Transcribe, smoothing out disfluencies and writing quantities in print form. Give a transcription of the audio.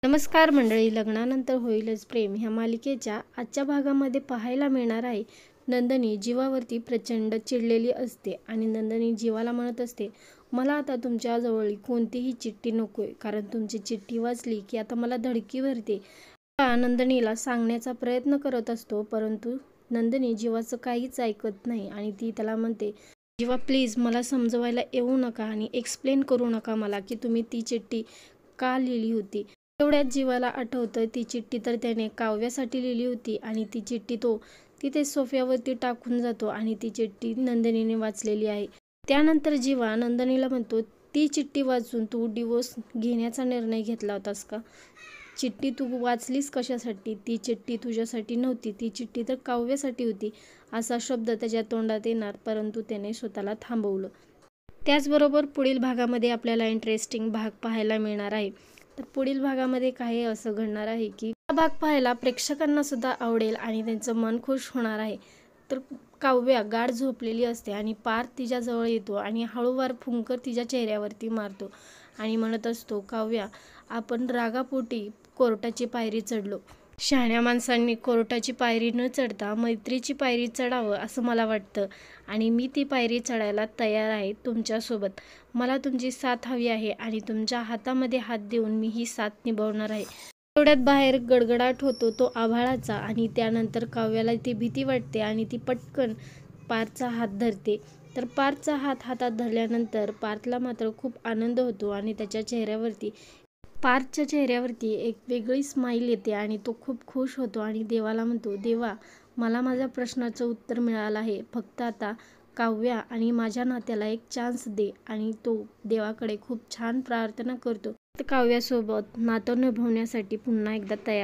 नमस्कार मंडळी, लग्नानंतर होईलच प्रेम ह्या मालिकेच्या आजच्या भागामध्ये पाहायला मिळणार आहे. नंदिनी जीवावरती प्रचंड चिडलेली असते आणि नंदिनी जीवाला म्हणत असते, मला आता तुमच्याजवळ कोणतीही चिठ्ठी नकोय, कारण तुमची चिठ्ठी वाचली की आता मला धडकी भरते. नंदिनीला सांगण्याचा प्रयत्न करत असतो, परंतु नंदिनी जीवाचं काहीच ऐकत नाही आणि ती त्याला म्हणते, जीवा प्लीज मला समजवायला येऊ नका आणि एक्सप्लेन करू नका मला की तुम्ही ती चिठ्ठी का लिहिली होती. तेवढ्यात जीवाला आठवतं ती चिठ्ठी तर त्याने काव्यासाठी लिहिली होती आणि ती चिठ्ठी तो तिथे सोफ्यावरती टाकून जातो आणि ती चिठ्ठी नंदिनीने वाचलेली आहे. त्यानंतर जीवा नंदिनीला म्हणतो, ती चिठ्ठी वाचून तू डिवोर्स घेण्याचा निर्णय घेतला होतास का? चिठ्ठी तू वाचलीस कशासाठी? ती चिठ्ठी तुझ्यासाठी नव्हती, ती चिठ्ठी तर काव्यासाठी होती. असा शब्द त्याच्या तोंडात येणार, परंतु त्याने स्वतःला थांबवलं. त्याचबरोबर पुढील भागामध्ये आपल्याला इंटरेस्टिंग भाग पाहायला मिळणार आहे. तर पुढील भागामध्ये काय असं घडणार आहे की हा भाग पाहायला प्रेक्षकांना सुद्धा आवडेल आणि त्यांचं मन खुश होणार आहे. तर काव्या गाढ झोपलेली असते आणि पार्थ तिच्याजवळ येतो आणि हळूवार फुंकर तिच्या चेहऱ्यावरती मारतो आणि म्हणत असतो, काव्या आपण रागापोटी कोर्टाची पायरी चढलो. शहाण्या माणसांनी कोर्टाची पायरी न चढता मैत्रीची पायरी चढावं असं मला वाटतं आणि मी ती पायरी चढायला तयार आहे तुमच्यासोबत. मला तुमची साथ हवी आहे आणि तुमच्या हातामध्ये हात देऊन मी ही साथ निभावणार आहे. तेवढ्यात बाहेर गडगडाट होतो तो आभाळाचा आणि त्यानंतर काव्याला ती भीती वाटते आणि ती पटकन पार्थचा हात धरते. तर पार्थचा हात हातात धरल्यानंतर पार्थला मात्र खूप आनंद होतो आणि पार्थच्या चेहऱ्यावरती एक वेगळी स्माईल येते आणि तो खूप खुश होतो आणि देवाला म्हणतो, देवा मला माझ्या प्रश्नाचं उत्तर मिळालं आहे, फक्त आता काव्या आणि माझ्या नात्याला एक चान्स दे. आणि तो देवाकडे खूप छान प्रार्थना करतो. काव्यासोबत नातं निभावण्यासाठी पुन्हा एकदा तयार